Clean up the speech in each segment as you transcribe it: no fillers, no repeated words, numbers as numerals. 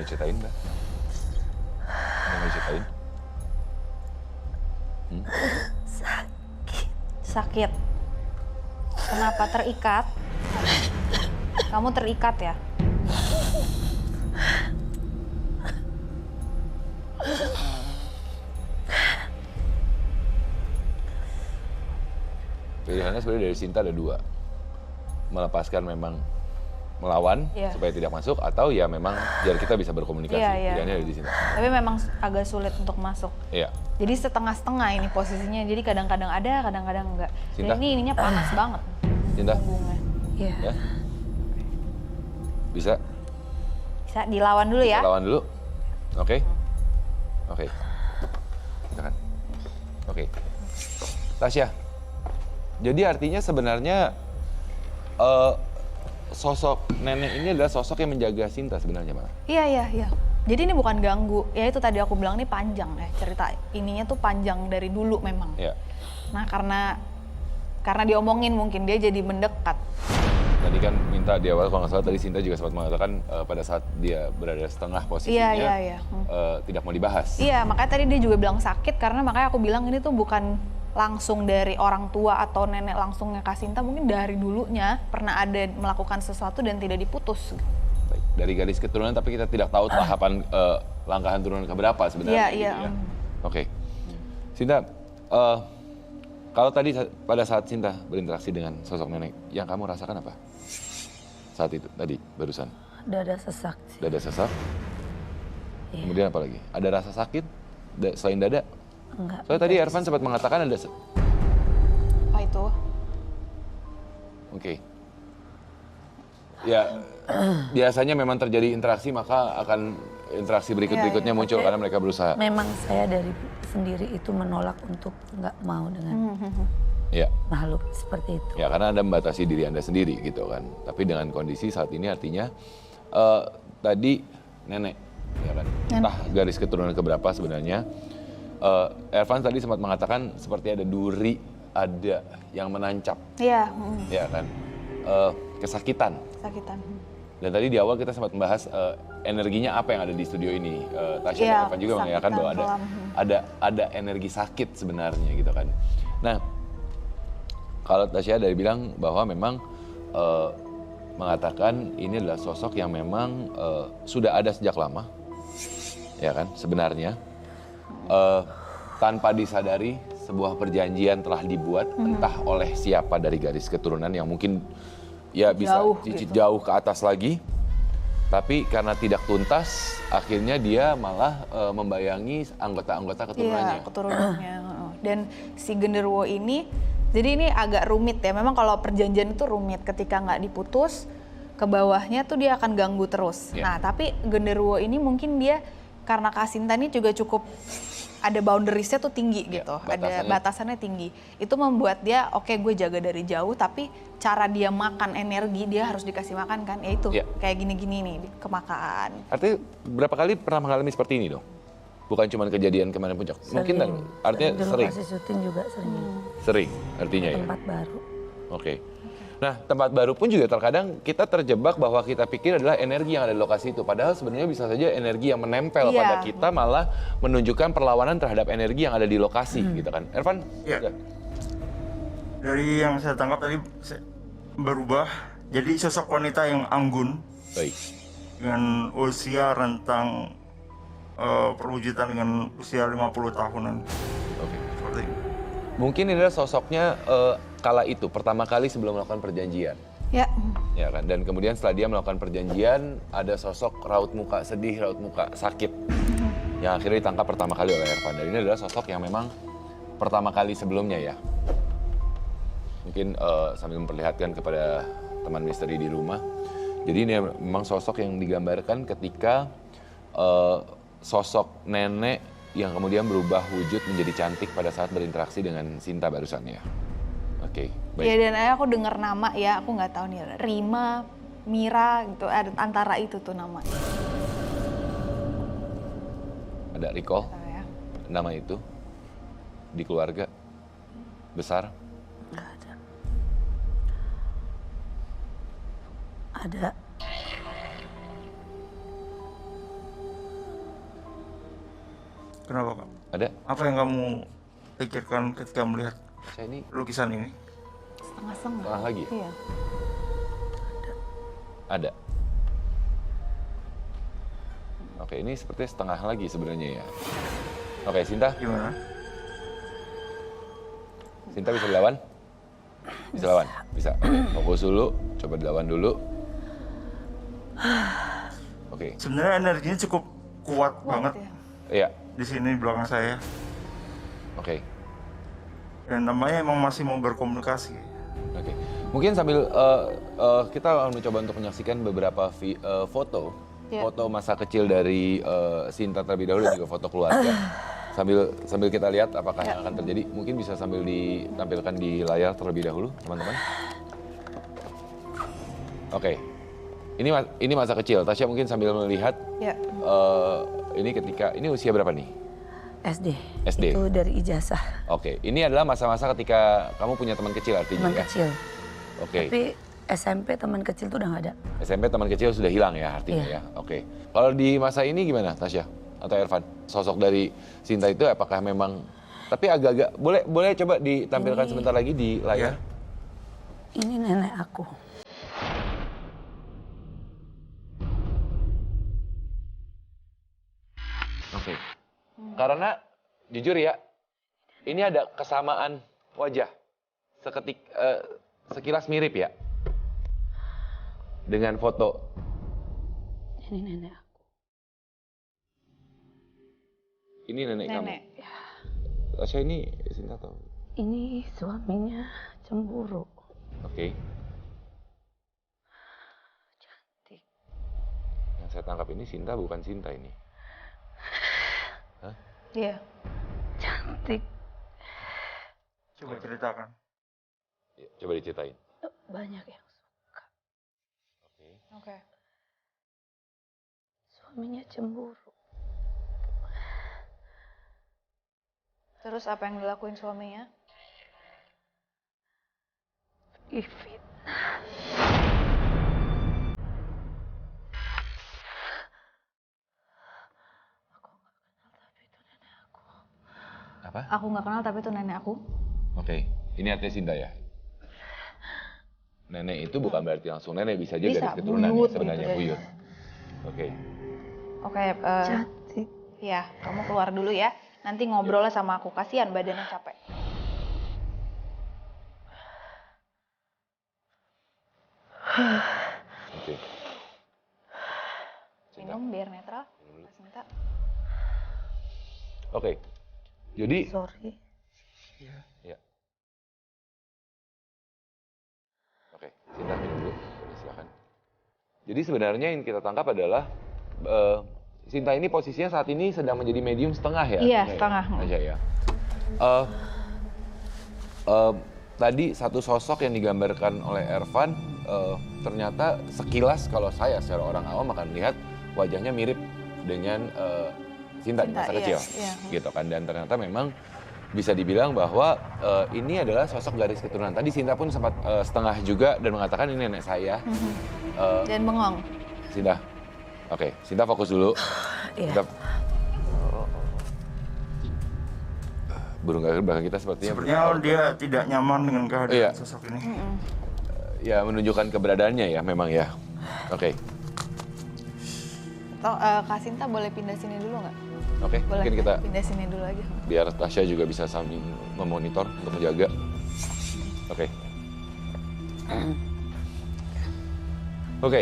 diceritain, Mbak? Ada yang diceritain? Sakit. Kenapa terikat? Kamu terikat ya? Pilihannya sebenarnya dari Sinta ada dua. Melepaskan memang melawan supaya tidak masuk, atau ya memang biar kita bisa berkomunikasi. Pilihannya ada di Sinta. Tapi memang agak sulit untuk masuk. Iya. Jadi setengah-setengah ini posisinya. Jadi kadang-kadang ada, kadang-kadang enggak. Sinta? Dan ini ininya panas banget. Sinta? Punggungnya. Iya. Ya? Bisa? Bisa dilawan dulu ya? Bisa lawan dulu. Oke? Oke. Silakan. Oke. Tasya, jadi artinya sebenarnya sosok nenek ini adalah sosok yang menjaga Sinta sebenarnya, Mbak? Iya. Jadi ini bukan ganggu. Ya itu tadi aku bilang ini panjang ya. Cerita ininya tuh panjang dari dulu memang. Iya. Nah karena diomongin mungkin dia jadi mendekat. Tadi kan minta di awal, kalau nggak salah tadi Sinta juga sempat mengatakan pada saat dia berada setengah posisinya Iya. tidak mau dibahas. Iya, makanya tadi dia juga bilang sakit karena makanya aku bilang ini tuh bukan langsung dari orang tua atau nenek langsungnya Kak Sinta, mungkin dari dulunya pernah ada melakukan sesuatu dan tidak diputus. Baik. Dari garis keturunan, tapi kita tidak tahu tahapan langkahan turunan keberapa sebenarnya. Iya. Ya. Oke. Sinta, kalau tadi pada saat Sinta berinteraksi dengan sosok nenek, yang kamu rasakan apa? Saat itu, tadi, barusan. Dada sesak sih. Dada sesak? Iya. Kemudian apa lagi? Ada rasa sakit selain dada? Enggak. Soalnya tadi Ervan sempat mengatakan ada... Apa itu? Oke. Ya, biasanya memang terjadi interaksi, maka akan interaksi berikutnya muncul karena mereka berusaha. Memang saya dari sendiri itu menolak untuk nggak mau dengan Ya. makhluk seperti itu. Ya, karena Anda membatasi diri Anda sendiri gitu kan. Tapi dengan kondisi saat ini artinya tadi nenek, ya kan? Entah garis keturunan keberapa sebenarnya. Ervan tadi sempat mengatakan seperti ada duri, ada yang menancap. Iya. Ya kan? Kesakitan. Sakitan. Dan tadi di awal kita sempat membahas energinya apa yang ada di studio ini. Tasya dan Ervan juga mengatakan bahwa ada energi sakit sebenarnya gitu kan. Nah, kalau Tasya dari bilang bahwa memang mengatakan ini adalah sosok yang memang sudah ada sejak lama, ya kan sebenarnya. Tanpa disadari sebuah perjanjian telah dibuat entah oleh siapa dari garis keturunan yang mungkin ya bisa jauh ke atas lagi, tapi karena tidak tuntas akhirnya dia malah membayangi anggota-anggota keturunannya. Iya, keturunannya. Dan si genderuwo ini, jadi ini agak rumit ya, memang kalau perjanjian itu rumit, ketika nggak diputus ke bawahnya tuh dia akan ganggu terus. Nah tapi genderuwo ini mungkin dia karena Kak Sinta ini juga cukup ada boundariesnya tuh tinggi gitu, ada batasannya tinggi. Itu membuat dia oke, gue jaga dari jauh, tapi cara dia makan energi dia harus dikasih makan kan, ya itu kayak gini-gini nih, kemakan. Artinya berapa kali pernah mengalami seperti ini dong? Bukan cuma kejadian kemarin Puncak, mungkin dan artinya sering. Lokasi syuting juga sering. Sering, artinya ya. Tempat baru. Oke. Nah, tempat baru pun juga terkadang kita terjebak bahwa kita pikir adalah energi yang ada di lokasi itu. Padahal sebenarnya bisa saja energi yang menempel pada kita malah menunjukkan perlawanan terhadap energi yang ada di lokasi gitu kan. Ervan? Iya. Dari yang saya tangkap tadi berubah jadi sosok wanita yang anggun. Baik. Dengan usia rentang perwujudan dengan usia 50 tahunan. Oke. Seperti itu. Mungkin ini adalah sosoknya kala itu, pertama kali sebelum melakukan perjanjian. Ya. Ya kan, dan kemudian setelah dia melakukan perjanjian, ada sosok raut muka sedih, raut muka sakit. Yang akhirnya ditangkap pertama kali oleh Ervan. Dan ini adalah sosok yang memang pertama kali sebelumnya ya. Mungkin sambil memperlihatkan kepada teman misteri di rumah. Jadi ini memang sosok yang digambarkan ketika sosok nenek yang kemudian berubah wujud menjadi cantik pada saat berinteraksi dengan Sinta barusan ya. Oke, baik. Ya dan aku dengar nama ya, aku nggak tahu nih, Rima, Mira gitu, ada antara itu tuh nama. Ada recall Ya. nama itu di keluarga besar? Nggak ada. Ada. Kenapa Kak? Ada? Apa yang kamu pikirkan ketika melihat Saya ini lukisan ini? Setengah-setengah. setengah lagi ya? Iya. Ada. Oke, ini sepertinya setengah lagi sebenarnya ya. Oke, Sinta. Gimana? Sinta bisa dilawan? Bisa lawan? Bisa. Fokus dulu, coba dilawan dulu. Oke, Sebenarnya energinya cukup kuat banget Ya. iya. di sini di belakang saya. Oke, Dan namanya emang masih mau berkomunikasi. oke. Mungkin sambil kita akan mencoba untuk menyaksikan beberapa foto. Iya. Foto masa kecil dari Sinta terlebih dahulu dan juga foto keluarga. Sambil kita lihat apakah yang akan terjadi. Mungkin bisa sambil ditampilkan di layar terlebih dahulu, teman-teman. Oke. Ini masa kecil. Tasya mungkin sambil melihat Ya. ini usia berapa nih? SD. SD. Itu dari ijazah Oke, ini adalah masa-masa ketika kamu punya teman kecil artinya teman ya? kecil. Oke, Tapi SMP teman kecil tuh udah nggak ada. SMP teman kecil sudah hilang ya artinya Iya. ya? Oke. Kalau di masa ini gimana Tasya atau Ervan? Sosok dari Sinta itu apakah memang, tapi agak-agak, boleh coba ditampilkan sebentar lagi di layar? Ini nenek aku. Oke. Karena jujur ya, ini ada kesamaan wajah. Sekilas mirip ya. Dengan foto. Ini nenek aku. Ini nenek kamu. Nenek. Tasya ini Sinta tahu. Ini suaminya cemburu. Oke. Cantik. Yang saya tangkap ini Sinta bukan Sinta ini. Hah? Iya. Cantik. Coba ceritakan. Ya, coba diceritain. Banyak yang suka. Oke. Oke. Suaminya cemburu. Terus apa yang dilakuin suaminya? Fitnah. Apa? Aku nggak kenal tapi itu nenek aku. Oke. Ini artinya Sinta ya? Nenek itu bukan berarti langsung nenek, bisa aja Bisa, garis keturunan buyut ya, sebenarnya gitu buyut. Oke. Oke. Cantik. Ya, kamu keluar dulu ya. Nanti ngobrolnya sama aku. Kasihan badannya capek. Oke. Minum biar netral. Kak Sinta. Oke. Jadi, Sorry. ya. Oke, Sinta minum dulu. Boleh, silakan. Jadi sebenarnya yang kita tangkap adalah Sinta ini posisinya saat ini sedang menjadi medium setengah ya? Iya, artinya setengah. Ya? Aja ya. Tadi satu sosok yang digambarkan oleh Ervan, ternyata sekilas kalau saya secara orang awam akan melihat wajahnya mirip dengan Sinta di masa Sinta, kecil, iya. gitu kan. Dan ternyata memang bisa dibilang bahwa ini adalah sosok garis keturunan. Tadi Sinta pun sempat setengah juga dan mengatakan ini nenek saya. Dan bengong. Sinta, oke, Sinta fokus dulu. Iya. Sinta, burung gagak belakang kita sepertinya Dia tidak nyaman dengan kehadiran Iya. sosok ini. ya menunjukkan keberadaannya ya, memang ya. Oke, Atau Kak Sinta boleh pindah sini dulu nggak? oke, Boleh. mungkin kita Pindah sini dulu aja. biar Tasya juga bisa sambil memonitor untuk menjaga. Oke. Oke.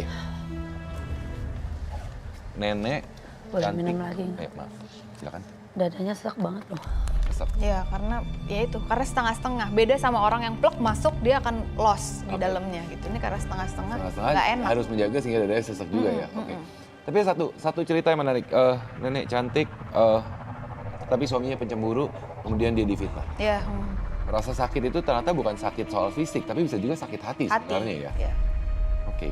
Nenek Boleh cantik. minum lagi? Maaf, silakan. Dadanya sesak banget loh. Kesep. Ya karena ya itu karena setengah-setengah. Beda sama orang yang plek masuk dia akan loss di Oke. dalamnya gitu. Ini karena setengah-setengah Setengah-setengah nggak enak. harus menjaga sehingga dadanya sesak juga ya. Oke. Tapi satu cerita yang menarik. Nenek cantik, tapi suaminya pencemburu, kemudian dia difitnah. Ya, Rasa sakit itu ternyata bukan sakit soal fisik, tapi bisa juga sakit hati hati. sebenarnya ya. Ya. Oke.